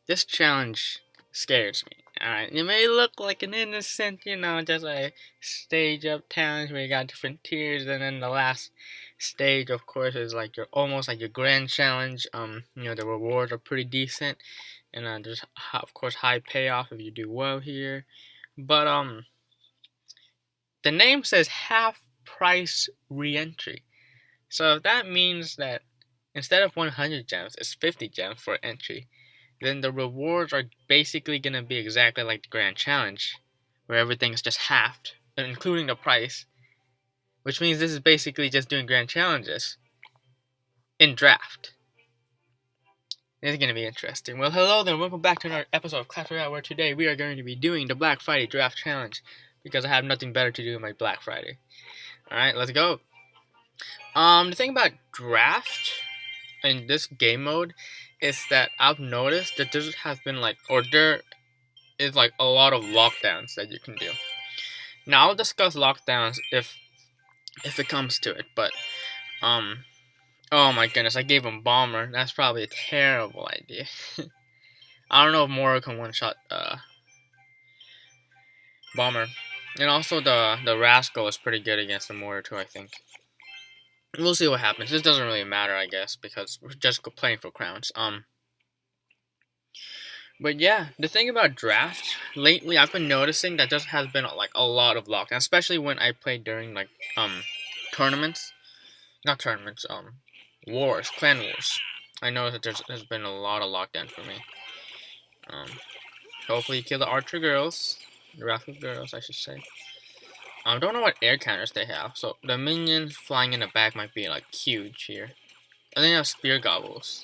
This challenge scares me. Alright, it may look like an innocent, just a stage of challenge where you got different tiers, and then the last stage, of course, is like your almost like your grand challenge. The rewards are pretty decent, and there's of course high payoff if you do well here. But the name says half price re-entry, so if that means that instead of 100 gems, it's 50 gems for entry, then the rewards are basically going to be exactly like the Grand Challenge, where everything's just halved, including the price, which means this is basically just doing Grand Challenges in draft. This is going to be interesting. Well, hello there, welcome back to another episode of Clash Royale, where today we are going to be doing the Black Friday Draft Challenge, because I have nothing better to do on my Black Friday. Alright, let's go. The thing about draft in this game mode is that I've noticed that there is like a lot of lockdowns that you can do. Now I'll discuss lockdowns if it comes to it, but oh my goodness, I gave him bomber. That's probably a terrible idea. I don't know if Moro can one shot bomber, and also the rascal is pretty good against the Moro too, I think. We'll see what happens. This doesn't really matter, I guess, because we're just playing for crowns. But yeah, the thing about draft lately, I've been noticing that there has been like a lot of lockdown, especially when I play during like tournaments, not tournaments, wars, clan wars. I know that there's been a lot of lockdown for me. Hopefully you kill the archer girls, the rascal girls, I should say. I don't know what air counters they have, so the minions flying in the back might be like huge here. And then you have spear gobbles.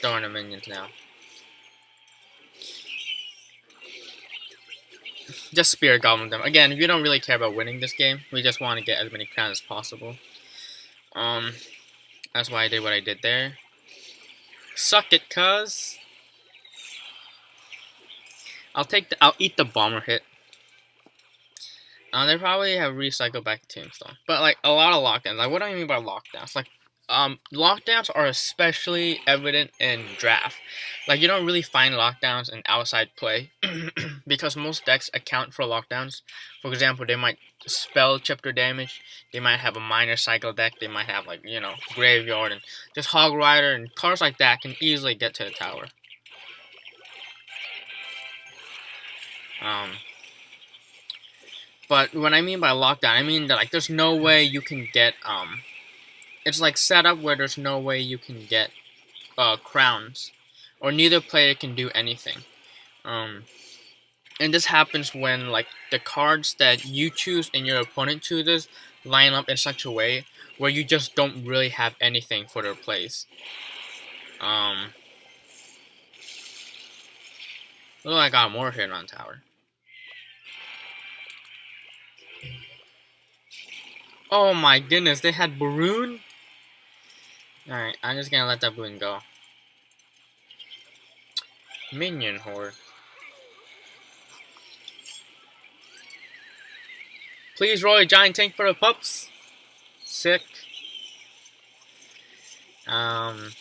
Throwing the minions now. Just spear goblin them. Again, we don't really care about winning this game. We just want to get as many crowns as possible. That's why I did what I did there. Suck it, cuz. I'll eat the bomber hit. They probably have recycled back to Tombstone. But like a lot of lockdowns. Like what do I mean by lockdowns? Like lockdowns are especially evident in draft. Like you don't really find lockdowns in outside play because most decks account for lockdowns. For example, they might spell chip their damage. They might have a minor cycle deck. They might have like graveyard and just hog rider and cards like that can easily get to the tower. But what I mean by lockdown, I mean that like there's no way you can get it's like set up where there's no way you can get crowns, or neither player can do anything. And this happens when like the cards that you choose and your opponent chooses line up in such a way where you just don't really have anything for their plays. Oh, I got more hit on tower. Oh my goodness, they had Baroon? Alright, I'm just gonna let that Baroon go. Minion horde. Please roll a giant tank for the pups. Sick. And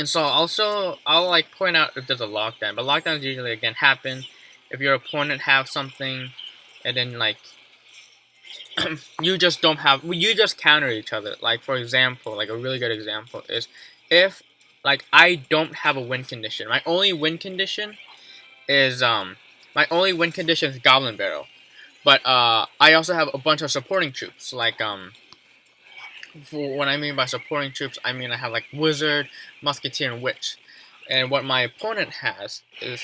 so also, I'll like point out if there's a lockdown, but lockdowns usually again happen if your opponent have something, and then like you just counter each other. Like for example, like a really good example is if like I don't have a win condition. My only win condition is Goblin Barrel. But I also have a bunch of supporting troops. Like for what I mean by supporting troops, I mean I have like Wizard, Musketeer, and Witch. And what my opponent has is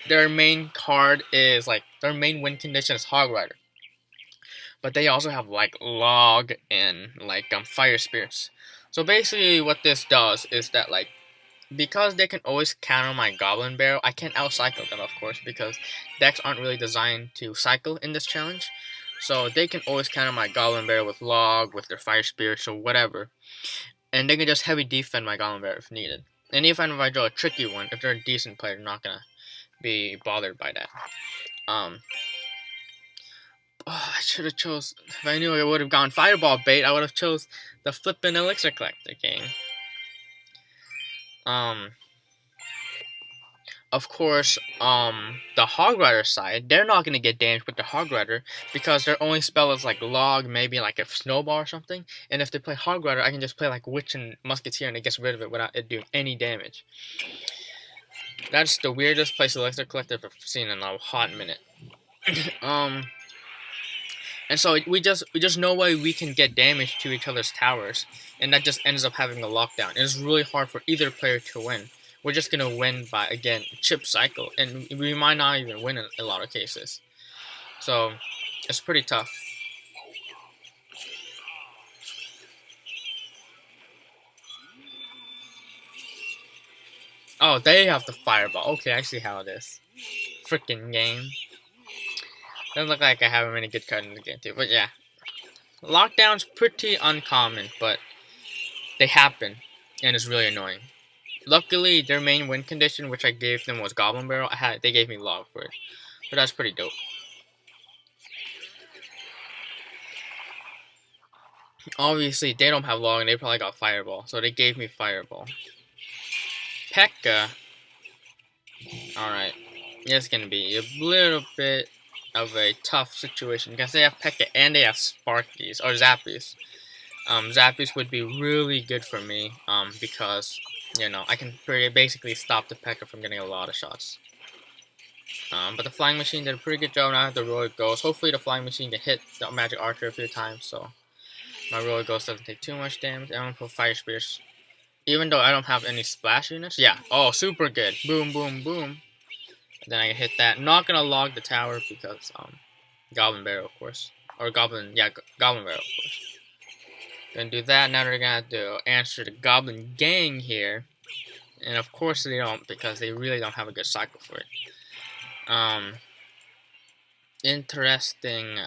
their main card is like their main win condition is Hog Rider. But they also have like Log and like Fire Spirits. So basically what this does is that like because they can always counter my Goblin Barrel, I can't out-cycle them, of course, because decks aren't really designed to cycle in this challenge. So they can always counter my Goblin Barrel with Log, with their Fire Spirits, or whatever. And they can just heavy defend my Goblin Barrel if needed. And even if I draw a tricky one, if they're a decent player, they're not going to be bothered by that. I should have chose, if I knew I would have gone Fireball Bait, I would have chose the Flippin' Elixir Collector King. of course, the Hog Rider side, they're not gonna get damaged with the Hog Rider because their only spell is like Log, maybe like a Snowball or something. And if they play Hog Rider, I can just play like Witch and Musketeer and it gets rid of it without it doing any damage. That's the weirdest place Elixir Collective I've seen in a hot minute. And so we just no way we can get damage to each other's towers, and that just ends up having a lockdown. And it's really hard for either player to win. We're just gonna win by, again, chip cycle, and we might not even win in a lot of cases. So it's pretty tough. Oh, they have the fireball. Okay, I see how it is. Freaking game. Doesn't look like I have a many good cards in the game too, but yeah. Lockdown's pretty uncommon, but they happen, and it's really annoying. Luckily, their main win condition, which I gave them, was Goblin Barrel. They gave me Log for it, but that's pretty dope. Obviously, they don't have Log, and they probably got Fireball, so they gave me Fireball. P.E.K.K.A. Alright, it's gonna be a little bit of a tough situation because they have P.E.K.K.A. and they have Sparkies, or Zappies. Zappies would be really good for me, because, you know, I can basically stop the P.E.K.K.A. from getting a lot of shots. But the Flying Machine did a pretty good job. Now I have the Roller Ghost. Hopefully the Flying Machine can hit the Magic Archer a few times, so my Roller Ghost doesn't take too much damage. I'm gonna put Fire Spears. Even though I don't have any splash units. Yeah, oh, super good. Boom, boom, boom. And then I can hit that. Not gonna log the tower because, Goblin Barrel, of course. Or Goblin Barrel, of course. Gonna do that. Now they're gonna have to answer the Goblin Gang here. And of course they don't, because they really don't have a good cycle for it. Interesting,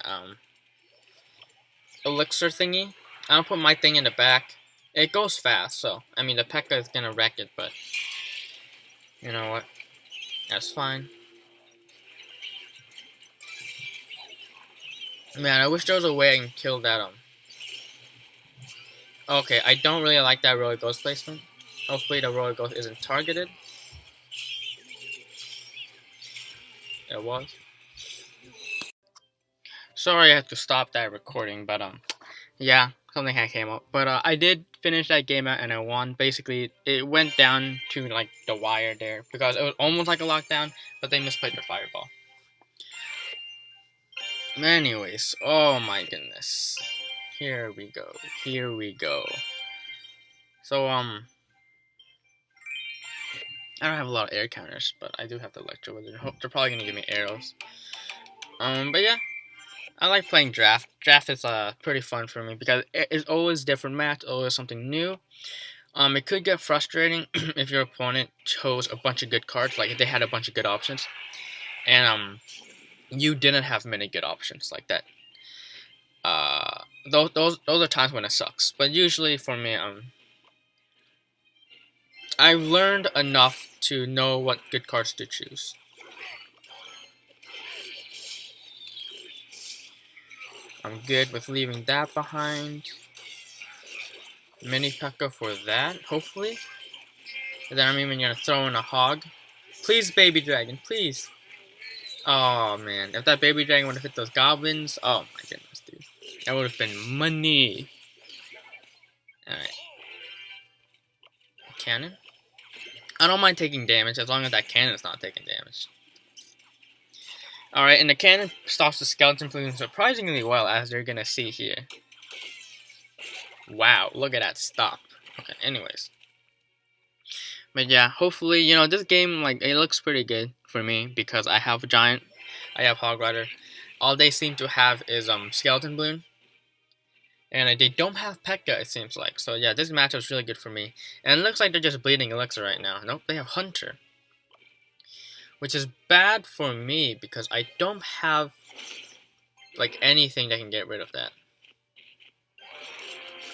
elixir thingy. I'll put my thing in the back. It goes fast, so, I mean, the P.E.K.K.A. is gonna wreck it, but, you know what? That's fine. Man, I wish there was a way I can kill that, Okay, I don't really like that Roller Ghost placement. Hopefully the Roller Ghost isn't targeted. It was. Sorry I had to stop that recording, but, yeah, something had came up. But, I did finish that game out and I won. Basically, it went down to, like, the wire there, because it was almost like a lockdown, but they misplayed their Fireball. Anyways, oh my goodness. Here we go. Here we go. So, I don't have a lot of air counters, but I do have the Electro Wizard. They're probably gonna give me arrows. But yeah, I like playing Draft. Draft is pretty fun for me because it's always different match, always something new. It could get frustrating if your opponent chose a bunch of good cards, like if they had a bunch of good options, and you didn't have many good options like that. Those are times when it sucks. But usually for me, I've learned enough to know what good cards to choose. I'm good with leaving that behind. Mini P.E.K.K.A. for that, hopefully. And then I'm even gonna throw in a Hog. Please, Baby Dragon, please. Oh man, if that Baby Dragon would have hit those goblins, oh my goodness, dude. That would have been money. Alright. Cannon? I don't mind taking damage as long as that cannon is not taking damage. Alright, and the cannon stops the skeleton plume surprisingly well, as you're gonna see here. Wow, look at that stop. Okay, anyways. But yeah, hopefully, you know, this game, like, it looks pretty good for me because I have a Giant, I have Hog Rider. All they seem to have is Skeleton Balloon. And they don't have P.E.K.K.A, it seems like. So yeah, this matchup is really good for me. And it looks like they're just bleeding Elixir right now. Nope, they have Hunter. Which is bad for me because I don't have, like, anything that can get rid of that.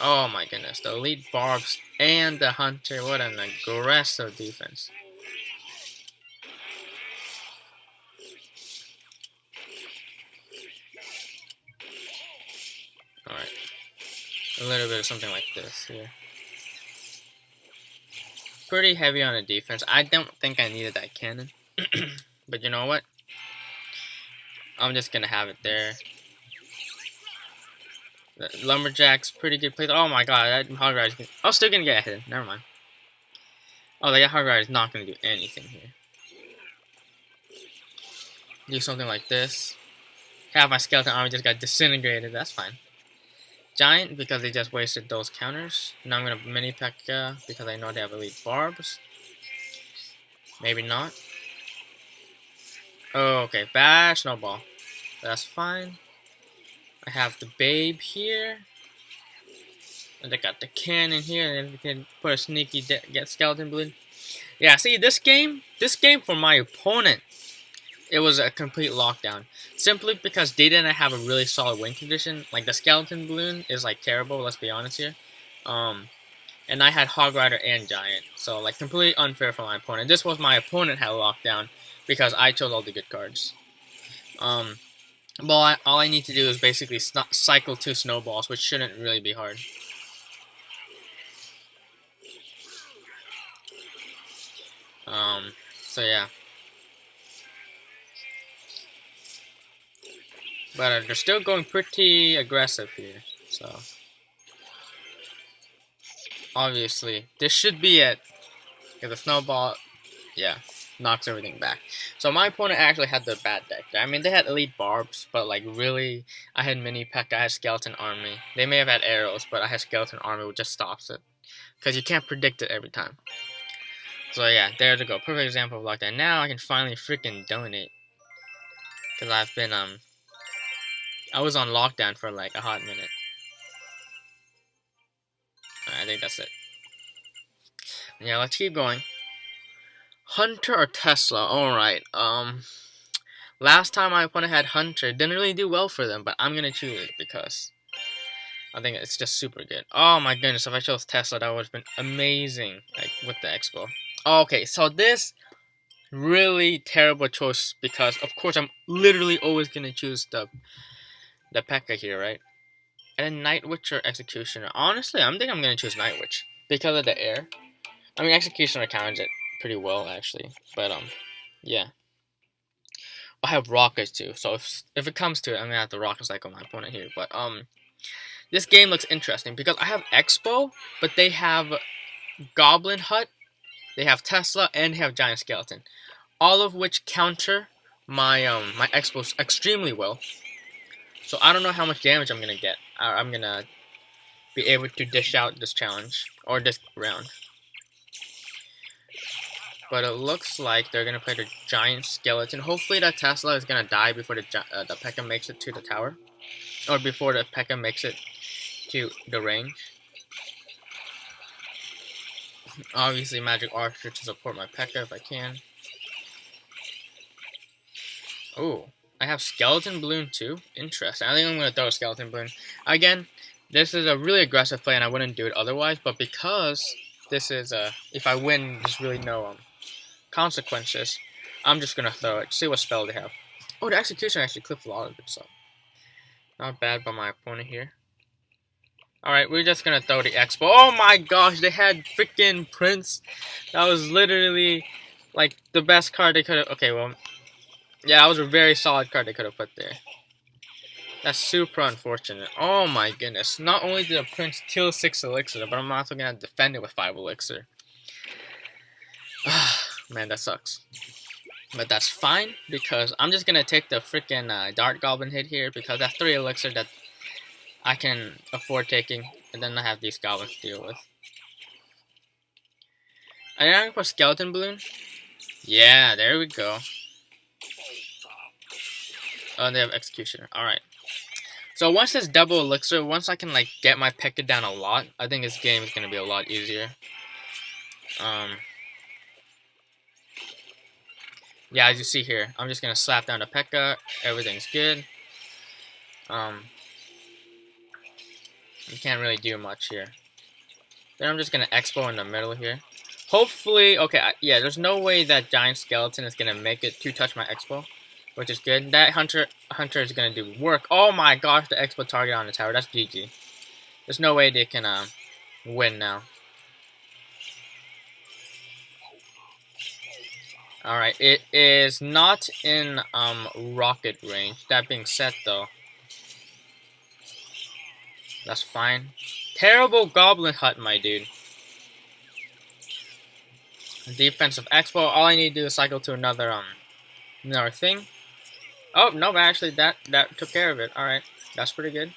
Oh my goodness, the Elite Barbs and the Hunter, what an aggressive defense. Alright. A little bit of something like this here. Pretty heavy on the defense. I don't think I needed that cannon. But you know what? I'm just gonna have it there. The Lumberjack's pretty good place. Oh my god, that Hog Rider's... I'm still gonna get ahead. Never mind. Oh, that Hog Rider's not gonna do anything here. Do something like this. Half my skeleton army just got disintegrated. That's fine. Giant, because they just wasted those counters. Now I'm gonna mini P.E.K.K.A. because I know they have elite barbs. Maybe not. Oh, okay. Bad snowball. That's fine. I have the babe here. And I got the cannon here, and we can put a sneaky get skeleton balloon. Yeah, see this game for my opponent, it was a complete lockdown. Simply because they didn't have a really solid win condition. Like the skeleton balloon is like terrible, let's be honest here. And I had Hog Rider and Giant. So like completely unfair for my opponent. This was my opponent had lockdown because I chose all the good cards. But all I need to do is basically cycle 2 snowballs, which shouldn't really be hard. So yeah. But they're still going pretty aggressive here, so... Obviously, this should be it. Because the snowball, yeah, knocks everything back. So my opponent actually had the bad deck. I mean, they had elite barbs, but like really, I had mini P.E.K.K.A, I had skeleton army. They may have had arrows, but I had skeleton army, which just stops it. Because you can't predict it every time. So yeah, there to go. Perfect example of lockdown. Now I can finally freaking donate. Because I've been, I was on lockdown for like a hot minute. I think that's it. Yeah, let's keep going. Hunter or Tesla? Alright, last time my opponent had Hunter, didn't really do well for them, but I'm gonna choose it because I think it's just super good. Oh my goodness, if I chose Tesla, that would have been amazing, like, with the Expo. Okay, so this really terrible choice because, of course, I'm literally always gonna choose the P.E.K.K.A here, right? And then Night Witch or Executioner. Honestly, I think I'm gonna choose Night Witch because of the air. I mean, Executioner counters it pretty well, actually. But, yeah. I have Rockets, too. So, if it comes to it, I'm gonna have the Rocket Cycle my opponent here. But, this game looks interesting because I have Expo, but they have Goblin Hut, they have Tesla, and they have Giant Skeleton. All of which counter my, my Expos extremely well. So, I don't know how much damage I'm gonna get. I'm gonna be able to dish out this challenge, or this round. But it looks like they're gonna play the Giant Skeleton. Hopefully that Tesla is gonna die before the P.E.K.K.A makes it to the tower. Or before the P.E.K.K.A makes it to the range. Obviously Magic Archer to support my P.E.K.K.A if I can. Oh, I have Skeleton Balloon too? Interesting. I think I'm gonna throw a Skeleton Balloon. Again, this is a really aggressive play and I wouldn't do it otherwise, but because this is if I win, there's really no consequences. I'm just gonna throw it. See what spell they have. Oh, the Execution actually clipped a lot of it, so not bad by my opponent here. Alright, we're just gonna throw the Expo. Oh my gosh, they had freaking Prince. That was literally like the best card they could have. Okay, well, yeah, that was a very solid card they could have put there. That's super unfortunate. Oh my goodness. Not only did the Prince kill 6 elixir, but I'm also gonna defend it with 5 elixir. Man, that sucks. But that's fine, because I'm just gonna take the freaking Dart Goblin hit here, because that's 3 elixir that I can afford taking, and then I have these goblins to deal with. Are you gonna put Skeleton Balloon? Yeah, there we go. Oh, they have Executioner. Alright. So once this double elixir, once I can like get my P.E.K.K.A down a lot, I think this game is gonna be a lot easier. Yeah, as you see here, I'm just gonna slap down the P.E.K.K.A. Everything's good. You can't really do much here. Then I'm just gonna Expo in the middle here. Hopefully, okay, yeah, there's no way that Giant Skeleton is gonna make it to touch my Expo, which is good. That Hunter is gonna do work. Oh my gosh, the Expo target on the tower. That's GG. There's no way they can win now. Alright, it is not in rocket range. That being said though, that's fine. Terrible goblin hut, my dude. Defensive expo, all I need to do is cycle to another thing. Oh no, actually that took care of it. Alright, that's pretty good.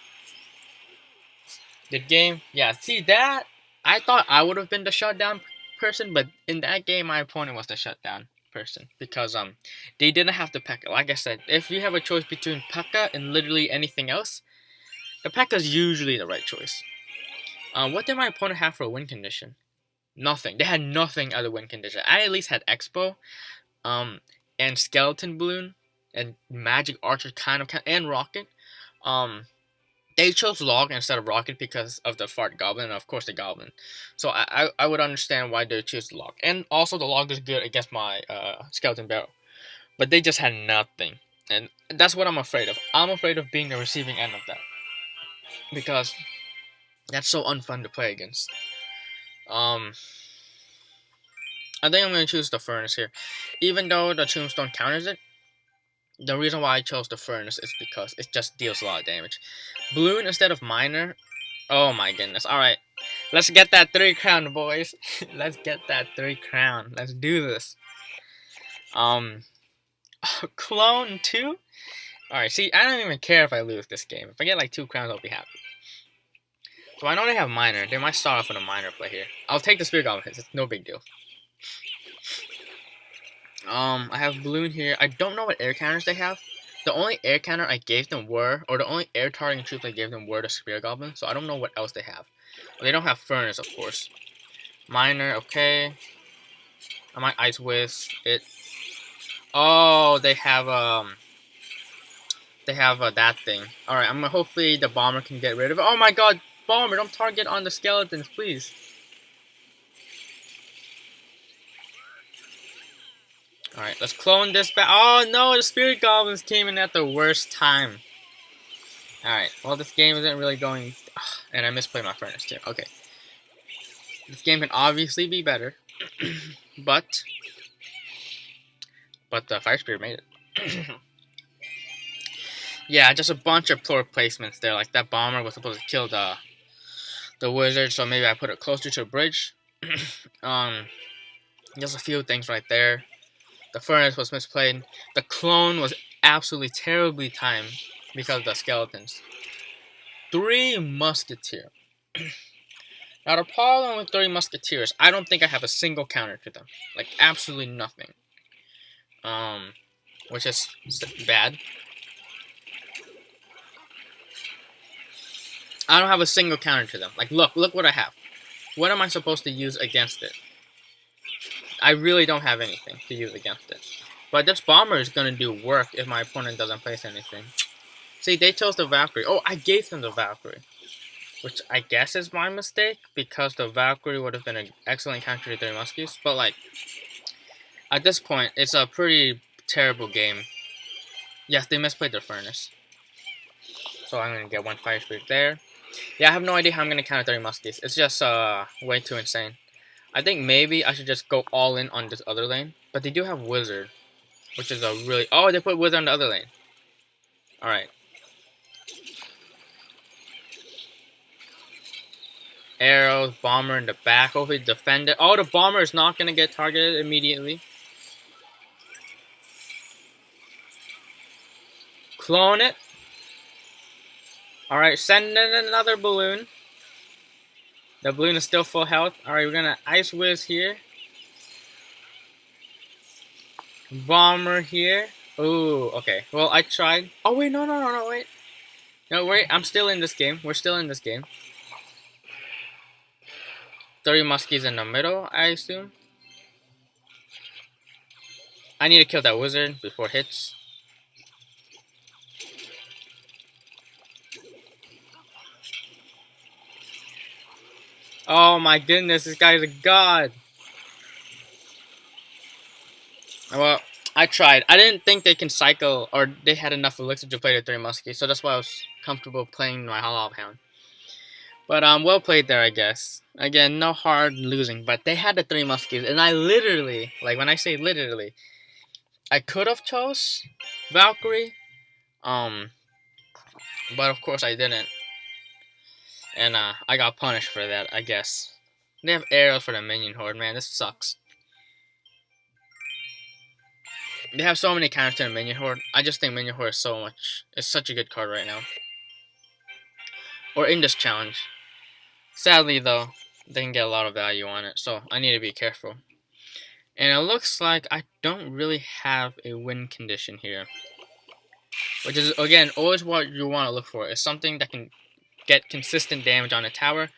Good game. Yeah, see that? I thought I would have been the shutdown person, but in that game my opponent was the shutdown person because they didn't have the P.E.K.K.A. Like I said, if you have a choice between P.E.K.K.A. and literally anything else, the P.E.K.K.A. is usually the right choice. What did my opponent have for a win condition? Nothing. They had nothing other win condition. I at least had Expo, and Skeleton Balloon, and Magic Archer and Rocket. They chose Log instead of Rocket because of the Fart Goblin, and of course the Goblin. So I would understand why they choose Log. And also the Log is good against my Skeleton Barrel. But they just had nothing. And that's what I'm afraid of. I'm afraid of being the receiving end of that. Because that's so unfun to play against. I think I'm going to choose the Furnace here. Even though the Tombstone counters it, the reason why I chose the Furnace is because it just deals a lot of damage. Balloon instead of Miner. Oh my goodness. Alright. Let's get that 3 crown, boys. Let's get that 3 crown. Let's do this. Clone 2? Alright, see, I don't even care if I lose this game. If I get like 2 crowns, I'll be happy. So I know they have Miner. They might start off with a Miner play here. I'll take the Spirit Goblin hits. It's no big deal. I have Balloon here. I don't know what air counters they have. The only air counter I gave them or the only air targeting troops I gave them were the Spirit Goblin, so I don't know what else they have. Well, they don't have Furnace, of course. Miner, okay. I might Ice Whiz it. Oh, they have that thing. Alright, hopefully the Bomber can get rid of it. Oh my god, Bomber, don't target on the skeletons, please. Alright, let's clone this back. Oh no, the Spirit Goblins came in at the worst time. Alright, well this game isn't really going... and I misplayed my Furnace too. Okay. This game can obviously be better. but the Fire Spirit made it. Yeah, just a bunch of poor placements there. Like that Bomber was supposed to kill the Wizard, so maybe I put it closer to a bridge. Just a few things right there. The Furnace was misplayed. The Clone was absolutely terribly timed because of the skeletons. 3 Musketeer. Now the problem with 3 Musketeers, I don't think I have a single counter to them. Like absolutely nothing. Which is bad. I don't have a single counter to them. Like look what I have. What am I supposed to use against it? I really don't have anything to use against it. But this Bomber is going to do work if my opponent doesn't place anything. See, they chose the Valkyrie. Oh, I gave them the Valkyrie. Which I guess is my mistake, because the Valkyrie would have been an excellent counter to 3 Muskies. But, like, at this point, it's a pretty terrible game. Yes, they misplayed their Furnace. So I'm going to get 1 Fire Spirit there. Yeah, I have no idea how I'm going to counter 3 Muskies. It's just way too insane. I think maybe I should just go all in on this other lane. But they do have Wizard, which is a really... Oh, they put Wizard on the other lane. Alright. Arrows, Bomber in the back. Hopefully defend it. Oh, the Bomber is not going to get targeted immediately. Clone it. Alright, send in another Balloon. The Balloon is still full health. Alright, we're gonna Ice Whiz here. Bomber here. Ooh, okay. Well, I tried. Oh, wait, no, wait. No, wait, I'm still in this game. We're still in this game. 3 Muskies in the middle, I assume. I need to kill that Wizard before it hits. Oh my goodness, this guy's a god. Well, I tried. I didn't think they can cycle, or they had enough elixir to play the 3 Muskies, so that's why I was comfortable playing my Hollow Hound. But well played there, I guess. Again, no hard losing, but they had the 3 Muskies, and I literally, like when I say literally, I could have chose Valkyrie, um, but of course I didn't, and I got punished for that, I guess. They have arrows for the minion horde, man. This sucks. They have so many counters to the minion horde. I just think minion horde is so much. It's such a good card right now. Or in this challenge. Sadly, though, they can get a lot of value on it, so I need to be careful. And it looks like I don't really have a win condition here. Which is, again, always what you want to look for. Is something that can get consistent damage on a tower.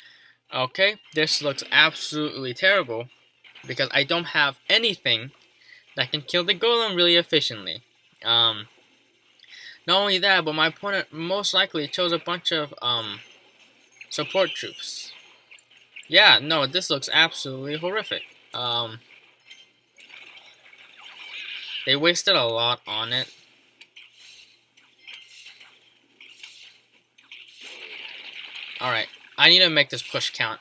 Okay, this looks absolutely terrible. Because I don't have anything that can kill the golem really efficiently. Not only that, but my opponent most likely chose a bunch of support troops. Yeah, no, this looks absolutely horrific. They wasted a lot on it. Alright, I need to make this push count.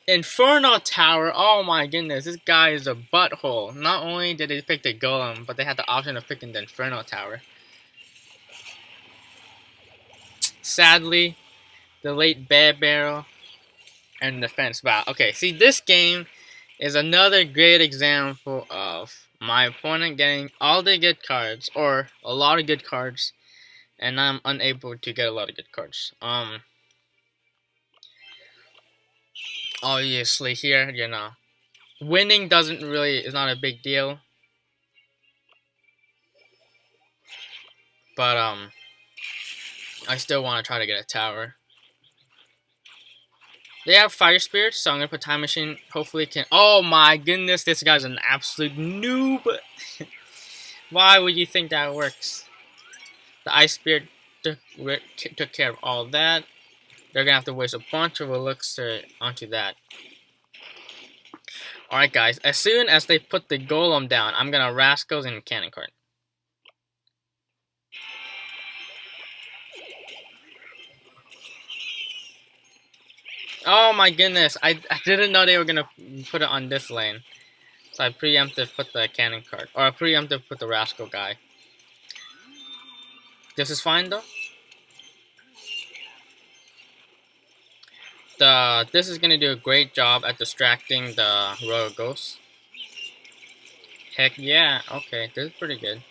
Inferno Tower, oh my goodness, this guy is a butthole. Not only did they pick the golem, but they had the option of picking the Inferno Tower. Sadly, the late bear barrel and the fence. Wow, okay, see, this game is another great example of my opponent getting all the good cards, or a lot of good cards, and I'm unable to get a lot of good cards. Obviously here, you know, winning is not a big deal. But, I still want to try to get a tower. They have fire spirits, so I'm gonna put time machine. Hopefully can. Oh my goodness, this guy's an absolute noob. Why would you think that works? The ice spirit took care of all that. They're gonna have to waste a bunch of elixir onto that. Alright guys, as soon as they put the golem down, I'm gonna Rascals and Cannon Cart. Oh my goodness, I didn't know they were gonna put it on this lane. So I preemptive put the Cannon Cart. Or I preemptive put the Rascal guy. This is fine though. This is gonna do a great job at distracting the Royal Ghost. Heck yeah, okay, this is pretty good.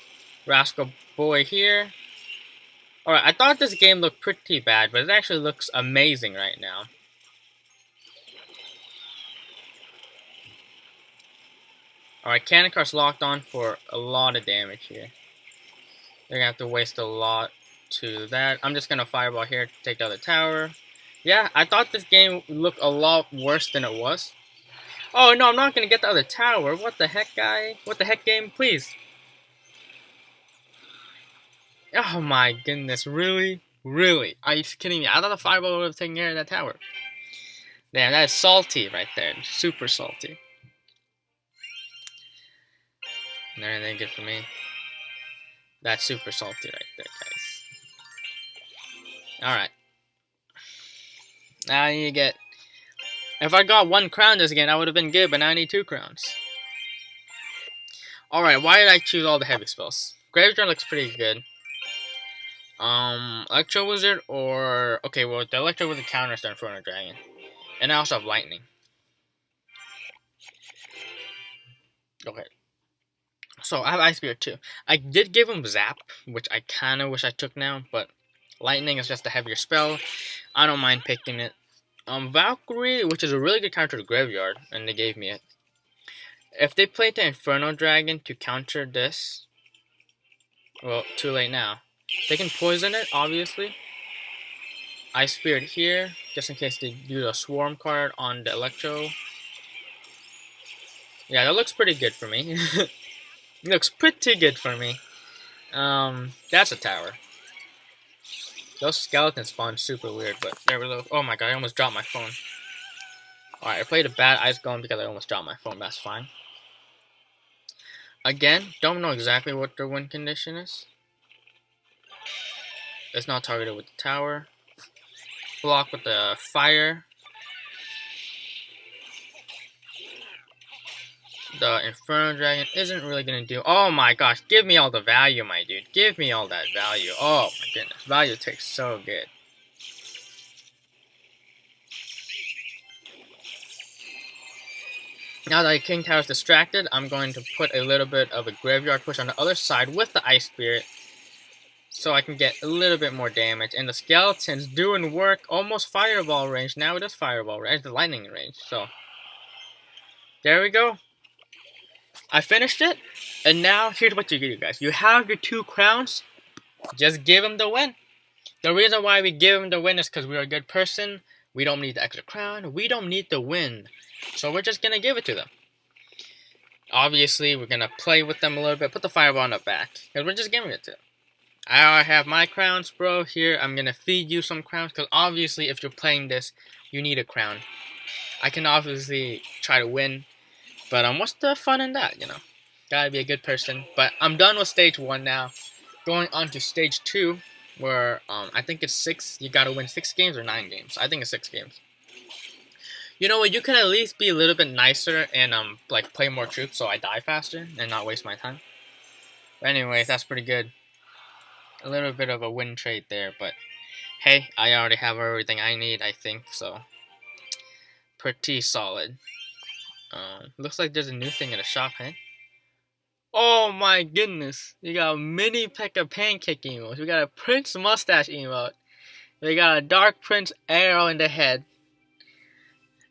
Rascal boy here. Alright, I thought this game looked pretty bad, but it actually looks amazing right now. Alright, Cannon Cart's locked on for a lot of damage here. They're gonna have to waste a lot to that. I'm just gonna Fireball here to take the other tower. Yeah, I thought this game looked a lot worse than it was. Oh no, I'm not gonna get the other tower. What the heck, guy? What the heck, game? Please. Oh my goodness, really? Really? Are you kidding me? I thought the Fireball would have taken care of that tower. Damn, that is salty right there. Super salty. Not anything good for me. That's super salty right there, guys. Alright. Now I need to get... If I got 1 crown this game, that would have been good, but now I need 2 crowns. Alright, why did I choose all the heavy spells? Graveyard looks pretty good. Electro Wizard or... Okay, well, the Electro Wizard counters the Inferno Dragon. And I also have Lightning. Okay. So, I have Ice Spirit too. I did give him Zap, which I kind of wish I took now, but Lightning is just a heavier spell. I don't mind picking it. Valkyrie, which is a really good counter to Graveyard, and they gave me it. If they played the Inferno Dragon to counter this, well, too late now. They can poison it, obviously. Ice Spirit here, just in case they do the Swarm card on the Electro. Yeah, that looks pretty good for me. It looks pretty good for me. That's a tower. Those skeletons spawn super weird, but they were oh my god, I almost dropped my phone. Alright, I played a bad Ice Golem because I almost dropped my phone, that's fine. Again, don't know exactly what their win condition is. It's not targeted with the tower. Block with the fire. The Inferno Dragon isn't really gonna do. Oh my gosh, give me all the value, my dude. Give me all that value. Oh my goodness, value takes so good. Now that King Tower is distracted, I'm going to put a little bit of a Graveyard Push on the other side with the Ice Spirit, so I can get a little bit more damage. And the Skeleton's doing work, almost Fireball range. Now it is Fireball range, the Lightning range. So there we go. I finished it, and now here's what you do, guys. You have your 2 crowns. Just give him the win. The reason why we give him the win is because we're a good person. We don't need the extra crown. We don't need the win. So we're just going to give it to them. Obviously, we're going to play with them a little bit. Put the Fireball on the back. Because we're just giving it to them. I have my crowns, bro. Here, I'm going to feed you some crowns. Because obviously, if you're playing this, you need a crown. I can obviously try to win. But what's the fun in that, you know? Gotta be a good person. But I'm done with stage 1 now. Going on to stage 2. Where, I think it's 6. You gotta win 6 games or 9 games. I think it's 6 games. You know what? You can at least be a little bit nicer and, like, play more troops so I die faster and not waste my time. But anyways, that's pretty good. A little bit of a win trade there, but hey, I already have everything I need, I think, so pretty solid. Looks like there's a new thing in the shop, hey? Oh my goodness! You got a mini P.E.K.K.A pancake emote. We got a Prince mustache emote. We got a Dark Prince arrow in the head.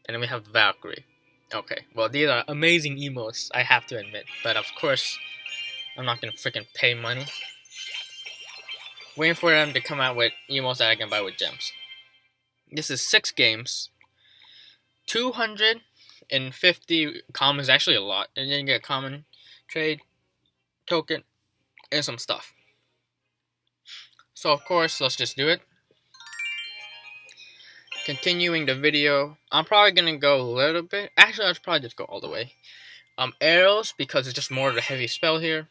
And then we have Valkyrie. Okay, well these are amazing emotes, I have to admit. But of course, I'm not gonna freaking pay money. Waiting for them to come out with emotes that I can buy with gems. This is 6 games. 250 common is actually a lot. And then you get common, trade, token, and some stuff. So of course, let's just do it. Continuing the video, I'm probably gonna go a little bit. Actually, I'll probably just go all the way. Arrows, because it's just more of a heavy spell here.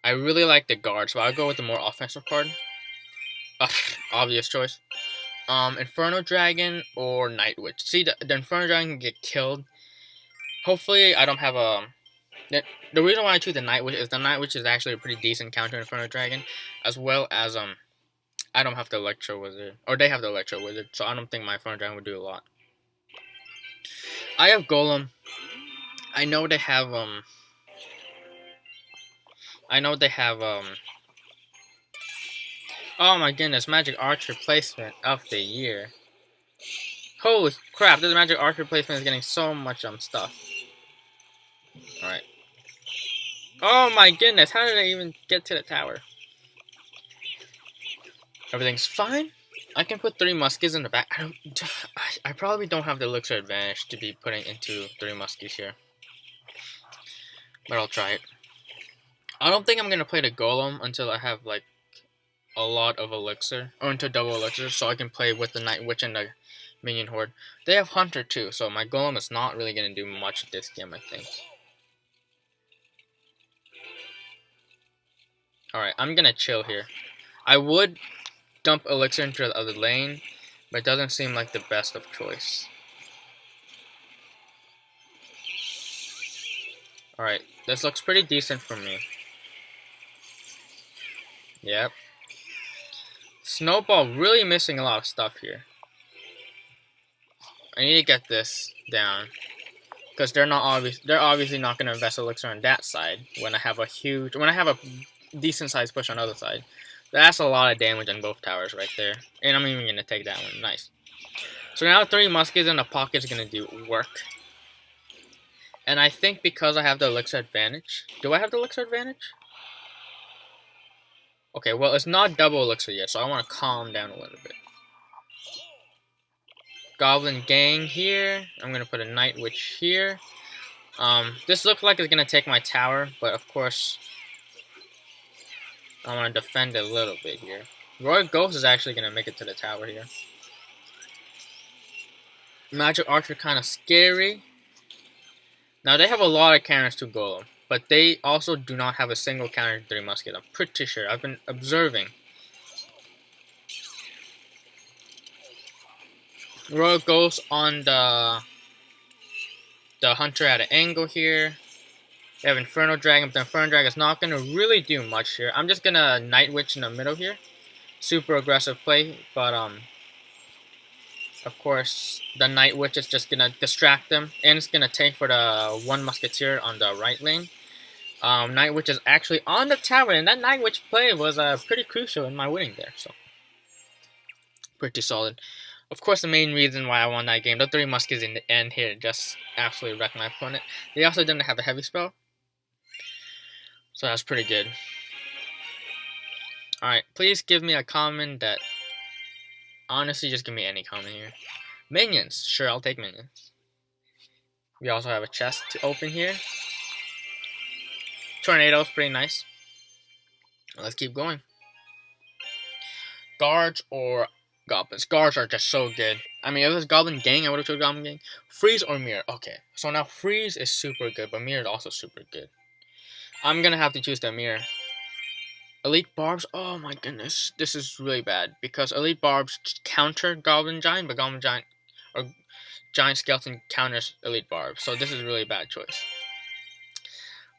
I really like the guard, so I'll go with the more offensive card. Obvious choice. Inferno Dragon or Night Witch. See, the Inferno Dragon can get killed. Hopefully, I don't have a. The reason why I choose the Night Witch is the Night Witch is actually a pretty decent counter Inferno Dragon, as well as I don't have the Electro Wizard, or they have the Electro Wizard, so I don't think my Inferno Dragon would do a lot. I have Golem. I know they have oh my goodness, Magic Archer placement of the year. Holy crap, this Magic Archer placement is getting so much stuff. Alright. Oh my goodness, how did I even get to the tower? Everything's fine. I can put 3 muskets in the back. I probably don't have the elixir advantage to be putting into 3 muskets here. But I'll try it. I don't think I'm gonna play the golem until I have like a lot of elixir, or into double elixir, so I can play with the Night Witch and the minion horde. They have Hunter too, so my golem is not really gonna do much this game, I think. Alright, I'm gonna chill here. I would dump elixir into the other lane, but it doesn't seem like the best of choice. Alright, this looks pretty decent for me. Yep. Snowball really missing a lot of stuff here. I need to get this down, because they're obviously not going to invest elixir on that side when I have a decent sized push on the other side. That's a lot of damage on both towers right there. And I'm even going to take that one. Nice. So now 3 muskets in the pocket is going to do work. And I think because I have the elixir advantage. Do I have the elixir advantage? Okay, well it's not double elixir yet, so I want to calm down a little bit. Goblin gang here. I'm going to put a Night Witch here. This looks like it's going to take my tower, but of course I want to defend a little bit here. Royal Ghost is actually going to make it to the tower here. Magic Archer kind of scary. Now they have a lot of counters to Golem, but they also do not have a single counter to 3 muskets. I'm pretty sure. I've been observing. Royal Ghost on the the hunter at an angle here. We have Inferno Dragon, but the Inferno Dragon is not going to really do much here. I'm just going to Night Witch in the middle here. Super aggressive play, but of course, the Night Witch is just going to distract them, and it's going to take for the one Musketeer on the right lane. Night Witch is actually on the tower, and that Night Witch play was pretty crucial in my winning there, so pretty solid. Of course, the main reason why I won that game, the 3 Muskets in the end here just absolutely wrecked my opponent. They also didn't have a heavy spell, so that's pretty good. Alright, please give me a comment that... Honestly, just give me any comment here. Minions. Sure, I'll take minions. We also have a chest to open here. Tornado's pretty nice. Let's keep going. Guards or goblins? Guards are just so good. I mean, if it was Goblin Gang, I would have chose Goblin Gang. Freeze or Mirror? Okay, so now Freeze is super good, but Mirror is also super good. I'm gonna have to choose the Mirror. Elite Barbs, oh my goodness, this is really bad, because Elite Barbs counter Goblin Giant, but Goblin Giant, or Giant Skeleton counters Elite Barbs, so this is a really bad choice.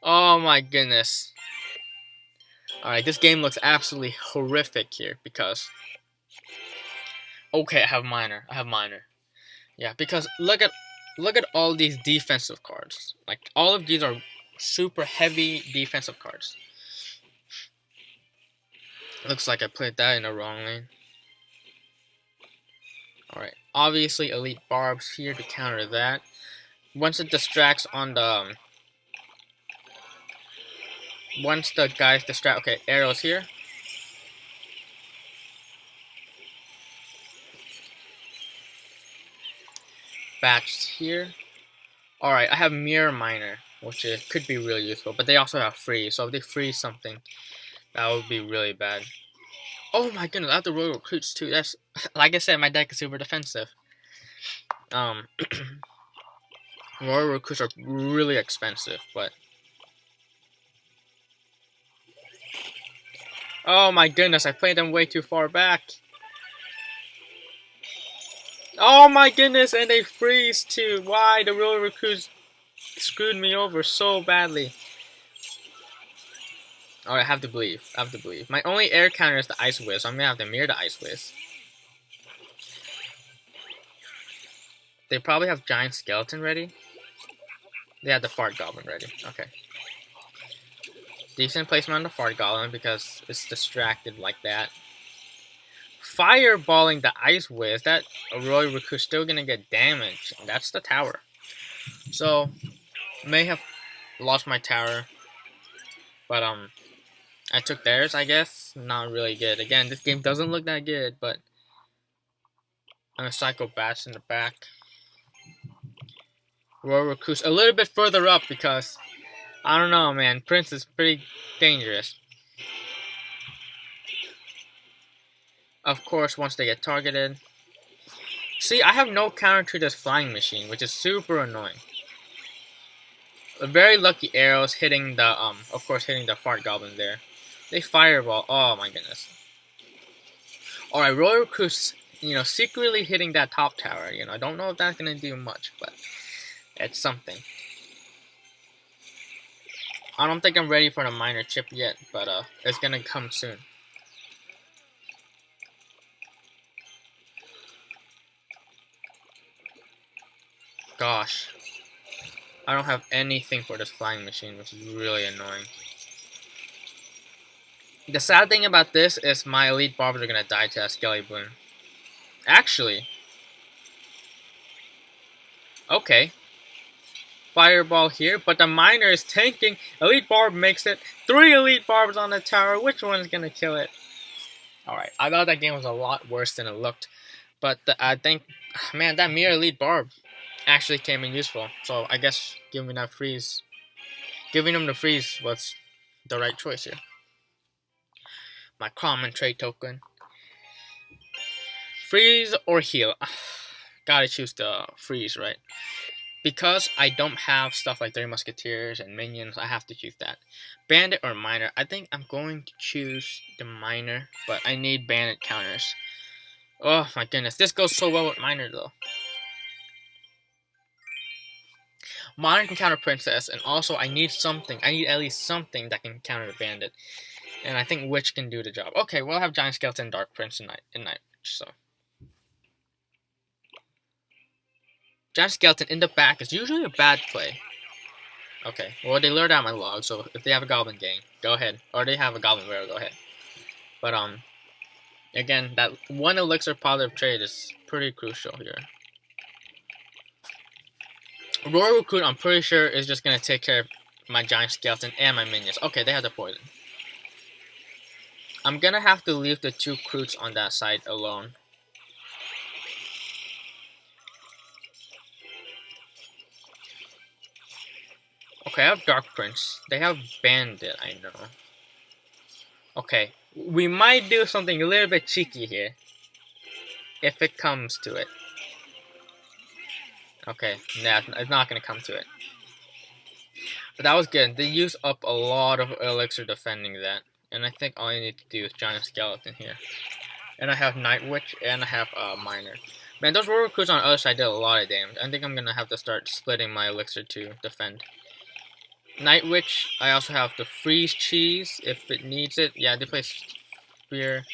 Oh my goodness. Alright, this game looks absolutely horrific here, because... Okay, I have Miner. Yeah, because look at all these defensive cards. Like, all of these are super heavy defensive cards. Looks like I played that in the wrong lane. Alright, obviously Elite Barbs here to counter that. Once it distracts on the... Once the guys distract... Okay, arrows here. Bats here. Alright, I have Mirror Miner, which could be really useful. But they also have Freeze, so if they freeze something, that would be really bad. Oh my goodness, I have the Royal Recruits too. That's, like I said, my deck is super defensive. Royal Recruits are really expensive, but... Oh my goodness, I played them way too far back. Oh my goodness, and they freeze too. Why? The Royal Recruits screwed me over so badly. Oh, I have to believe. My only air counter is the Ice Whiz, so I'm gonna have to mirror the Ice Whiz. They probably have Giant Skeleton ready. They have the Fart Goblin ready. Okay. Decent placement on the Fart Goblin because it's distracted like that. Fireballing the Ice Whiz, that Royal Recruit's still gonna get damaged. That's the tower. So, may have lost my tower. But, I took theirs, I guess. Not really good. Again, this game doesn't look that good, but I'm a Psycho Bats in the back. Royal Recruits a little bit further up because, I don't know, man. Prince is pretty dangerous. Of course, once they get targeted. See, I have no counter to this flying machine, which is super annoying. A very lucky arrows hitting the, of course, hitting the Fart Goblin there. They fireball. Oh my goodness. Alright, Royal Recruits, secretly hitting that top tower. I don't know if that's gonna do much, but it's something. I don't think I'm ready for the Miner chip yet, but it's gonna come soon. Gosh. I don't have anything for this flying machine, which is really annoying. The sad thing about this is my Elite Barbs are gonna die to a Skelly Balloon. Actually. Okay. Fireball here, but the Miner is tanking. Elite Barb makes it. 3 Elite Barbs on the tower. Which one is gonna kill it? Alright, I thought that game was a lot worse than it looked. But I think, man, that Mirror Elite Barb actually came in useful. So I guess giving them the freeze was the right choice here. My common trade token. Freeze or heal? Gotta choose the freeze, right? Because I don't have stuff like 3 Musketeers and minions, I have to choose that. Bandit or Miner? I think I'm going to choose the Miner, but I need Bandit counters. Oh my goodness, this goes so well with Miner though. Mine can counter Princess, and also I need something. I need at least something that can counter the Bandit. And I think Witch can do the job. Okay, we'll have Giant Skeleton, Dark Prince, and Night Witch, so. Giant Skeleton in the back is usually a bad play. Okay, well they lured out my log, so if they have a Goblin Gang, go ahead. Or they have a Goblin Barrel, go ahead. But again, that one elixir positive trade is pretty crucial here. Royal Recruit, I'm pretty sure, is just gonna take care of my Giant Skeleton and my minions. Okay, they have the poison. I'm gonna have to leave the 2 Croots on that side alone. Okay, I have Dark Prince. They have Bandit, I know. Okay, we might do something a little bit cheeky here. If it comes to it. Okay, nah, it's not gonna come to it. But that was good. They used up a lot of elixir defending that. And I think all I need to do is Giant Skeleton here. And I have Night Witch, and I have Miner. Man, those Royal Recruits on the other side did a lot of damage. I think I'm gonna have to start splitting my elixir to defend. Night Witch, I also have the Freeze Cheese if it needs it. Yeah, they play Spear.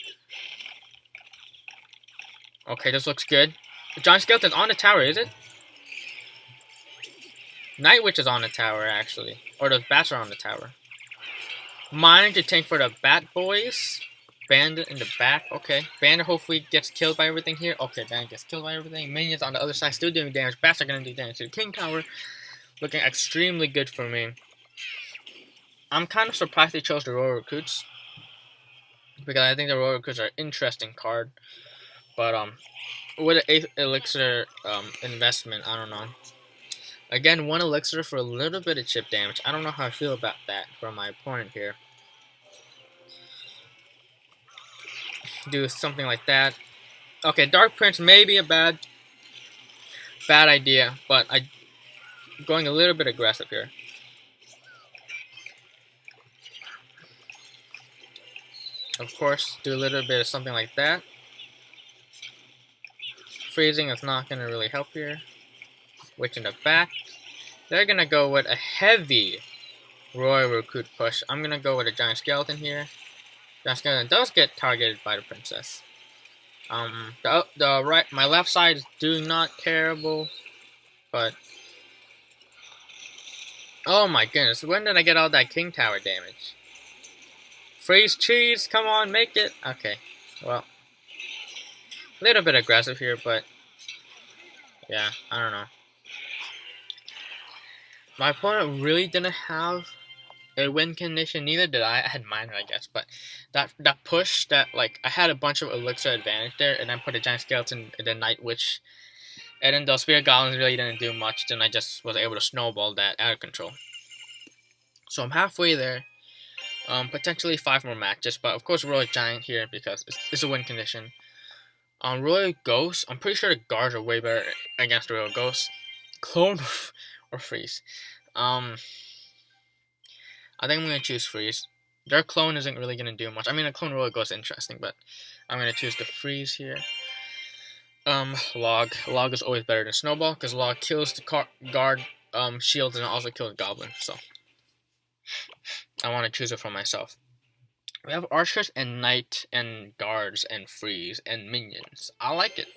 Okay, this looks good. The Giant Skeleton's on the tower, is it? Night Witch is on the tower, actually. Or the bats are on the tower. Mine to tank for the Bat Boys. Bandit in the back. Okay. Bandit hopefully gets killed by everything here. Okay, Bandit gets killed by everything. Minions on the other side still doing damage. Bats are going to do damage to the King Tower. Looking extremely good for me. I'm kind of surprised they chose the Royal Recruits. Because I think the Royal Recruits are an interesting card. But with an 8th elixir investment, I don't know. Again, 1 elixir for a little bit of chip damage. I don't know how I feel about that from my opponent here. Do something like that. Okay, Dark Prince may be a bad idea, but I'm going a little bit aggressive here. Of course, do a little bit of something like that. Freezing is not going to really help here. Witch in the back. They're going to go with a heavy Royal Recruit push. I'm going to go with a Giant Skeleton here. Giant Skeleton does get targeted by the Princess. My left side is doing not terrible, but oh my goodness, when did I get all that King Tower damage? Freeze Cheese, come on, make it. Okay, well, a little bit aggressive here, but yeah, I don't know. My opponent really didn't have a win condition, neither did I. I had Miner, I guess, but that push, that like I had a bunch of elixir advantage there, and I put a Giant Skeleton and the Night Witch, and then the Spirit Goblins really didn't do much. Then I just was able to snowball that out of control. So I'm halfway there. Potentially 5 more matches, but of course Royal Giant here because it's a win condition. Royal Ghost, I'm pretty sure the guards are way better against Royal Ghost. Clone or Freeze. I think I'm going to choose Freeze. Their clone isn't really going to do much. I mean, a clone Royal Ghost is interesting, but I'm going to choose the Freeze here. Log. Log is always better than Snowball, because Log kills the guard shields and also kills Goblin, so I want to choose it for myself. We have Archers and Knight and Guards and Freeze and Minions. I like it.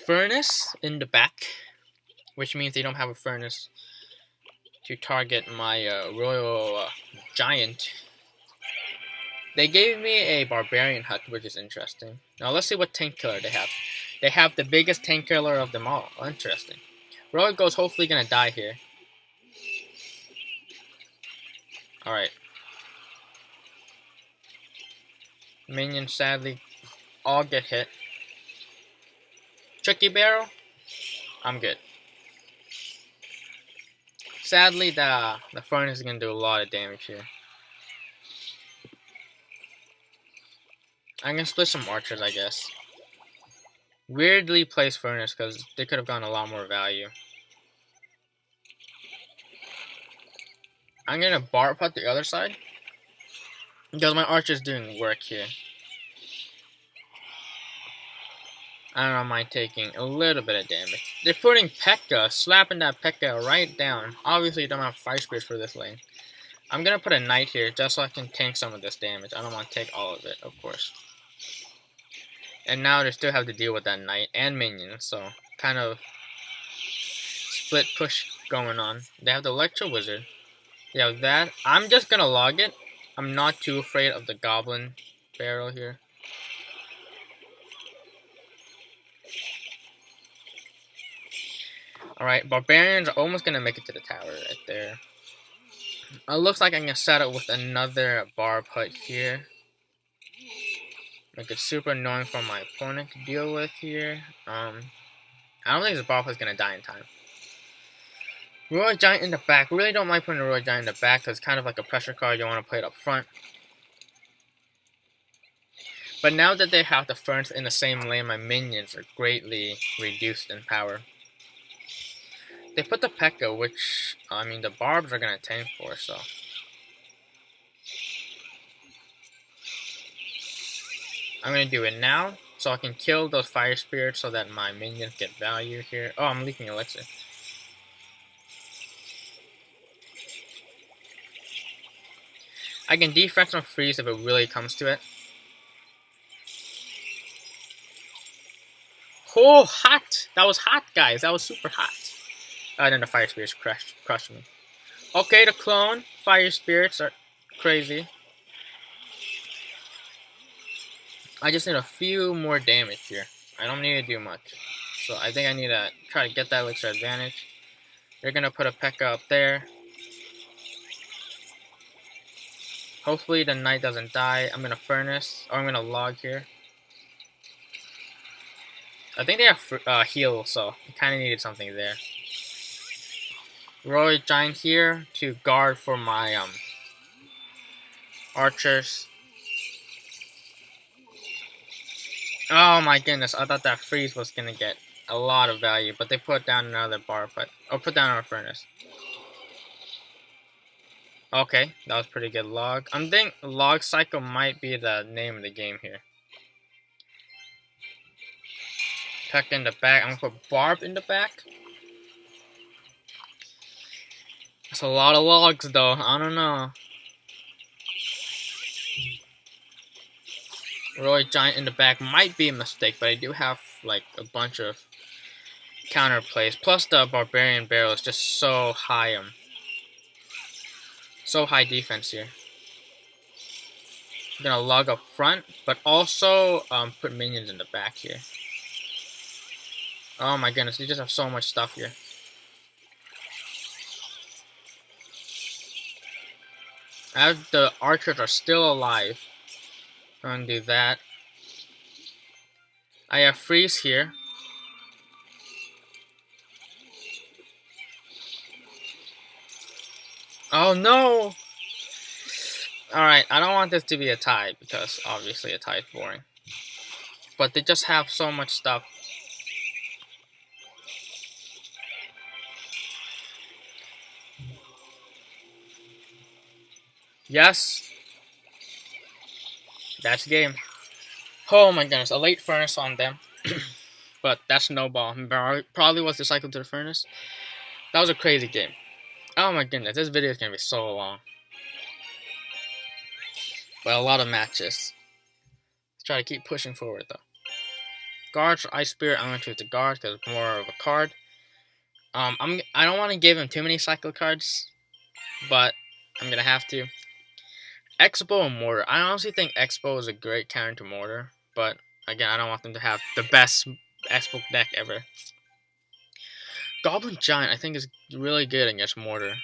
Furnace in the back, which means they don't have a Furnace to target my Royal Giant. They gave me a Barbarian Hut, which is interesting. Now let's see what tank killer they have. They have the biggest tank killer of them all. Interesting. Royal Ghost hopefully gonna die here. Alright. Minions sadly all get hit. Tricky Barrel, I'm good. Sadly, the Furnace is going to do a lot of damage here. I'm going to split some Archers, I guess. Weirdly placed Furnace, because they could have gotten a lot more value. I'm going to bar put the other side, because my Archer's doing work here. I don't mind taking a little bit of damage. They're putting P.E.K.K.A, slapping that P.E.K.K.A right down. Obviously, you don't have Fire Spirits for this lane. I'm gonna put a Knight here just so I can tank some of this damage. I don't want to take all of it, of course. And now they still have to deal with that Knight and minions, so kind of split push going on. They have the Electro Wizard. They have that. I'm just gonna log it. I'm not too afraid of the Goblin barrel here. Alright, Barbarians are almost gonna make it to the tower right there. It looks like I'm gonna set up with another Barb Hut here. Make it super annoying for my opponent to deal with here. I don't think this Barb Hut's gonna die in time. Royal Giant in the back. Really don't like putting a Royal Giant in the back because it's kind of like a pressure card. You want to play it up front. But now that they have the Ferns in the same lane, my minions are greatly reduced in power. They put the P.E.K.K.A, which, I mean, the Barbs are going to tank for, so. I'm going to do it now, so I can kill those Fire Spirits so that my minions get value here. Oh, I'm leaking Elixir. I can defense or freeze if it really comes to it. Oh, hot! That was hot, guys. That was super hot. And then the Fire Spirits crushed me. Okay, the clone Fire Spirits are crazy. I just need a few more damage here. I don't need to do much. So I think I need to try to get that Elixir advantage. They're going to put a P.E.K.K.A up there. Hopefully the Knight doesn't die. I'm going to Furnace. Or I'm going to log here. I think they have heal, so I kind of needed something there. Royal Giant here to guard for my archers. Oh my goodness, I thought that freeze was gonna get a lot of value, but they put down another bar, put down our furnace. Okay, that was pretty good log. I'm thinking log cycle might be the name of the game here. Tuck in the back. I'm gonna put Barb in the back. That's a lot of logs though. I don't know. Royal Giant in the back might be a mistake, but I do have like a bunch of counter plays. Plus the Barbarian barrel is just so high defense here. I'm gonna log up front, but also put minions in the back here. Oh my goodness, you just have so much stuff here. As the archers are still alive, I'm gonna do that. I have freeze here. Oh no! Alright, I don't want this to be a tie because obviously a tie is boring. But they just have so much stuff. Yes. That's the game. Oh my goodness, a late furnace on them. But that snowball probably was the cycle to the furnace. That was a crazy game. Oh my goodness, this video is gonna be so long. But a lot of matches. Let's try to keep pushing forward though. Guards for Ice Spirit, I'm gonna choose the guard because it's more of a card. I don't want to give him too many cycle cards, but I'm gonna have to. Expo and Mortar. I honestly think Expo is a great counter to Mortar, but again, I don't want them to have the best Expo deck ever. Goblin Giant, I think, is really good against Mortar.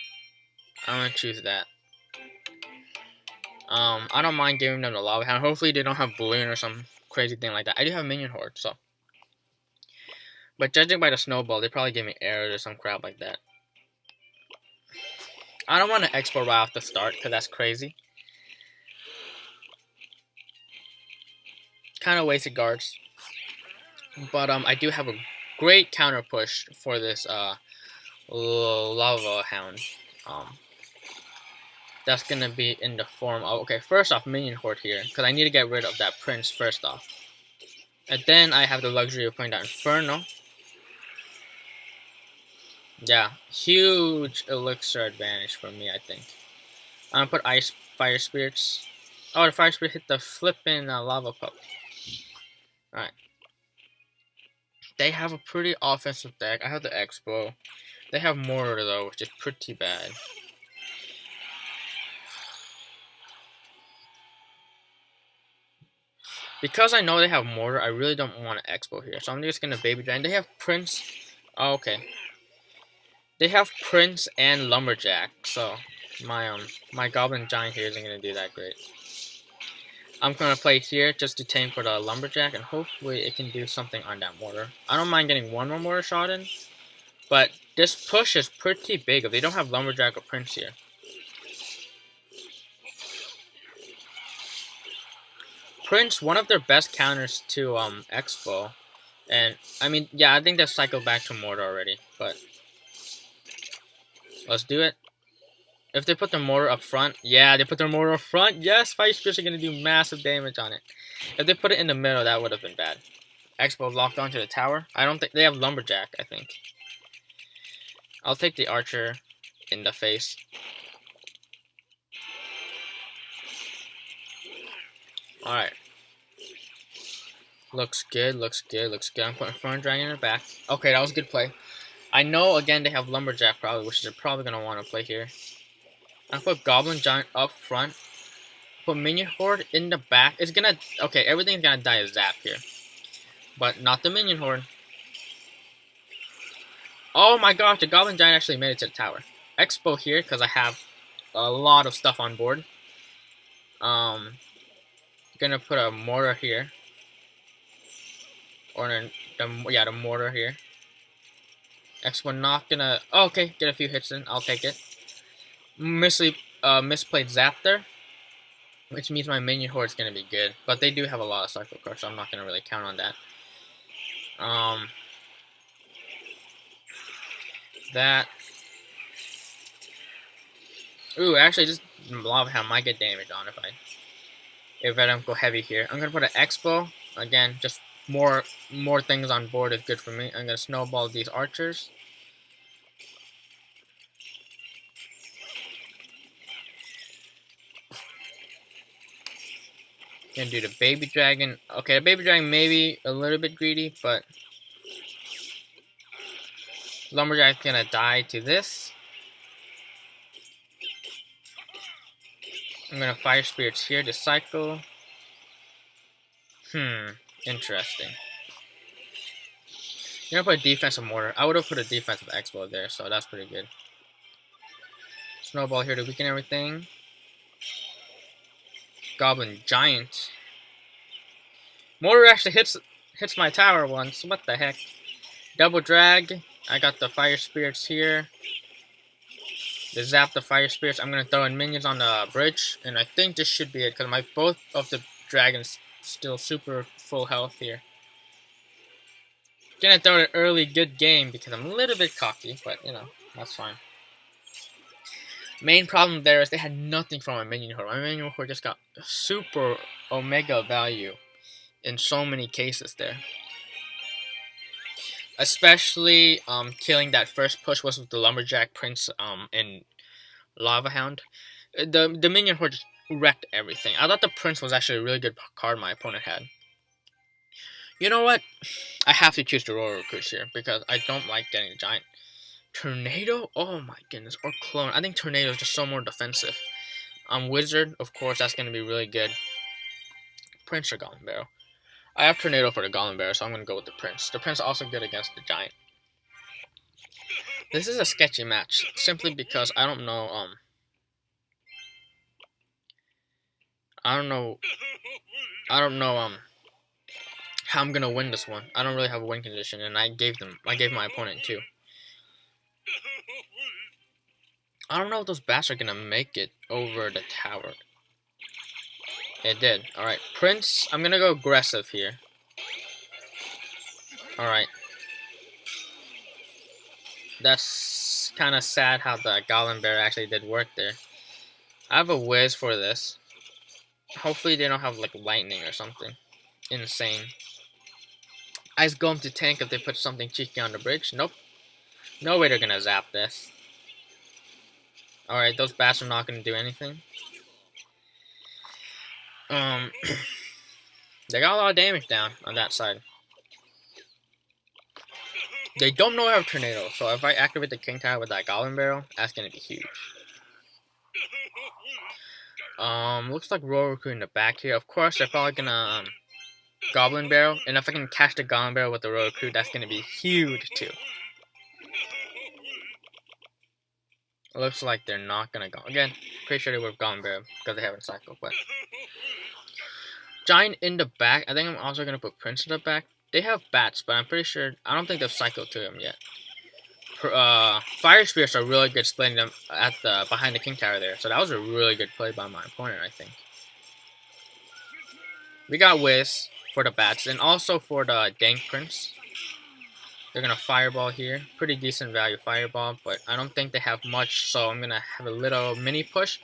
I'm gonna choose that. I don't mind giving them the Lava Hound. Hopefully, they don't have Balloon or some crazy thing like that. I do have Minion Horde, so. But judging by the Snowball, they probably give me arrows or some crap like that. I don't want to Expo right off the start, because that's crazy. Kind of wasted guards. But I do have a great counter push for this Lava Hound. That's gonna be in the form of, okay, first off, Minion Horde here, because I need to get rid of that Prince first off. And then I have the luxury of playing that Inferno. Yeah, huge elixir advantage for me, I think. I'm gonna put Ice Fire Spirits. Oh, the Fire Spirit hit the flippin' lava pup. Alright. They have a pretty offensive deck. I have the Expo. They have Mortar though, which is pretty bad. Because I know they have Mortar, I really don't want an Expo here. So I'm just gonna Baby Dragon. They have Prince. Oh, okay. They have Prince and Lumberjack, so my Goblin Giant here isn't gonna do that great. I'm gonna play here just to tank for the Lumberjack, and hopefully it can do something on that Mortar. I don't mind getting one more Mortar shot in, but this push is pretty big if they don't have Lumberjack or Prince here. Prince, one of their best counters to Expo, and I mean, yeah, I think they've cycled back to Mortar already, but let's do it. If they put their Mortar up front, yeah, they put their Mortar up front. Yes, Fire Spirits are gonna do massive damage on it. If they put it in the middle, that would have been bad. Expo locked onto the tower. I don't think they have Lumberjack. I think I'll take the Archer in the face. Alright. Looks good, looks good, looks good. I'm putting Front Dragon in the back. Okay, that was a good play. I know, again, they have Lumberjack probably, which they're probably going to want to play here. I put Goblin Giant up front. Put Minion Horde in the back. It's going to... Okay, everything's going to die a zap here. But not the Minion Horde. Oh my gosh, the Goblin Giant actually made it to the tower. Expo here, because I have a lot of stuff on board. Gonna put a Mortar here. Or the Mortar here. Expo not gonna... Oh, okay, get a few hits in. I'll take it. Misplayed Zap there. Which means my Minion Horde is gonna be good. But they do have a lot of Cycle Cards, so I'm not gonna really count on that. That. Ooh, actually, just Lava Hound might get damage on if I don't go heavy here. I'm gonna put an Expo. Again, just more things on board is good for me. I'm gonna snowball these archers. Gonna do the Baby Dragon. Okay, the Baby Dragon may be a little bit greedy, but Lumberjack's gonna die to this. I'm gonna Fire Spirits here to cycle. Interesting. You're gonna put a defensive Mortar. I would have put a defensive Expo there, so that's pretty good. Snowball here to weaken everything. Goblin Giant. Mortar actually hits my tower once. What the heck? Double drag. I got the Fire Spirits here. To zap the Fire Spirits, I'm gonna throw in minions on the bridge, and I think this should be it because both of the dragons still super full health here. Gonna throw an early good game because I'm a little bit cocky, but you know, that's fine. Main problem there is they had nothing from my Minion Horde. My Minion Horde just got super Omega value in so many cases there. Especially killing that first push was with the Lumberjack, Prince, and Lava Hound. The Minion Horde just wrecked everything. I thought the Prince was actually a really good card my opponent had. You know what? I have to choose the Royal Recruits here because I don't like getting a Giant. Tornado? Oh my goodness. Or Clone. I think Tornado is just so more defensive. Wizard, of course, that's going to be really good. Prince or Goblin Barrel. I have Tornado for the Goblin Barrel, so I'm going to go with the Prince. The Prince is also good against the Giant. This is a sketchy match, simply because I don't know, how I'm gonna win this one. I don't really have a win condition, and I gave my opponent 2. I don't know if those bats are gonna make it over the tower. It did. Alright, Prince, I'm gonna go aggressive here. Alright. That's kind of sad how the Goblin Bear actually did work there. I have a Wiz for this. Hopefully they don't have like lightning or something insane. Ice Golem to tank if they put something cheeky on the bridge. Nope. No way they're gonna zap this. Alright, those bats are not gonna do anything. They got a lot of damage down on that side. They don't know I have Tornado, so if I activate the King Tower with that Goblin Barrel, that's gonna be huge. Looks like Royal Recruit in the back here. Of course, they're probably gonna Goblin Barrel, and if I can catch the Goblin Barrel with the Royal Recruit, that's gonna be huge too. It looks like they're not gonna go again. Pretty sure they would have Goblin Barrel because they haven't cycled, but Giant in the back. I think I'm also gonna put Prince in the back. They have bats, but I'm pretty sure I don't think they've cycled to him yet. Fire Spirits are really good splitting them at the behind the King Tower there. So that was a really good play by my opponent, I think. We got Wiz for the bats and also for the Dank Prince. They're gonna Fireball here. Pretty decent value Fireball, but I don't think they have much, so I'm gonna have a little mini push.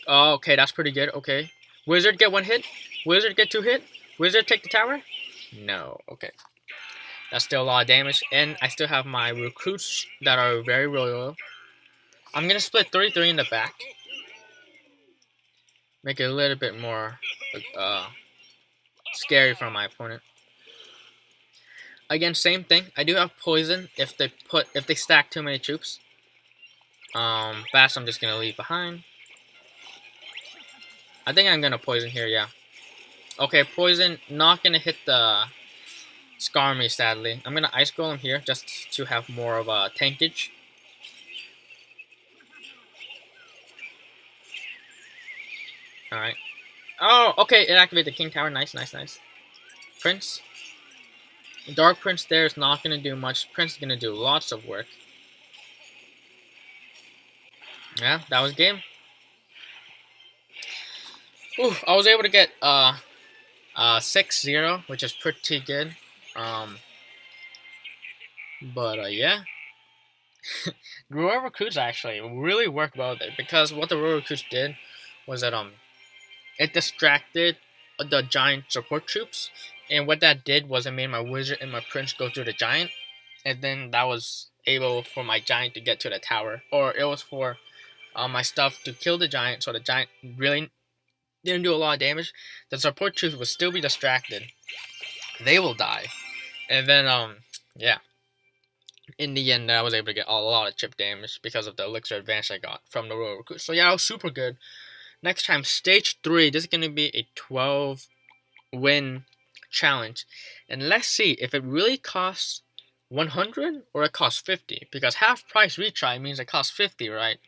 Oh, okay, that's pretty good. Okay. Wizard get one hit. Wizard get two hit. Wizard take the tower? No. Okay. That's still a lot of damage, and I still have my recruits that are very loyal. I'm going to split 3-3 in the back. Make it a little bit more scary for my opponent. Again, same thing. I do have poison if they stack too many troops. Bats I'm just going to leave behind. I think I'm going to poison here, yeah. Okay, poison not going to hit the Scar me, sadly. I'm gonna Ice Golem here just to have more of a tankage. Alright. Oh, okay, it activated the King Tower. Nice, nice, nice. Prince. Dark Prince there is not gonna do much. Prince is gonna do lots of work. Yeah, that was game. Ooh, I was able to get 6-0, which is pretty good. Yeah. Royal Recruits actually really worked well there because what the Royal Recruits did was that it distracted the giant support troops, and what that did was it made my wizard and my prince go through the giant, and then that was able for my giant to get to the tower, or it was for my stuff to kill the giant, so the giant really didn't do a lot of damage. The support troops would still be distracted. They will die. And then, yeah. In the end, I was able to get a lot of chip damage because of the elixir advantage I got from the Royal Recruit. So yeah, it was super good. Next time, stage 3. This is going to be a 12-win challenge. And let's see if it really costs 100 or it costs 50. Because half price retry means it costs 50, right?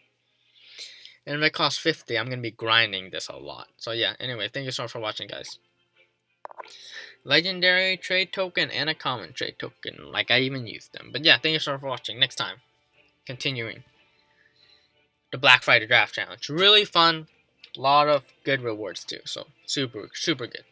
And if it costs 50, I'm going to be grinding this a lot. So yeah, anyway, thank you so much for watching, guys. Legendary trade token and a common trade token. Like, I even used them. But yeah, thank you so much for watching. Next time, continuing the Black Friday Draft Challenge. Really fun. A lot of good rewards too. So, super, super good.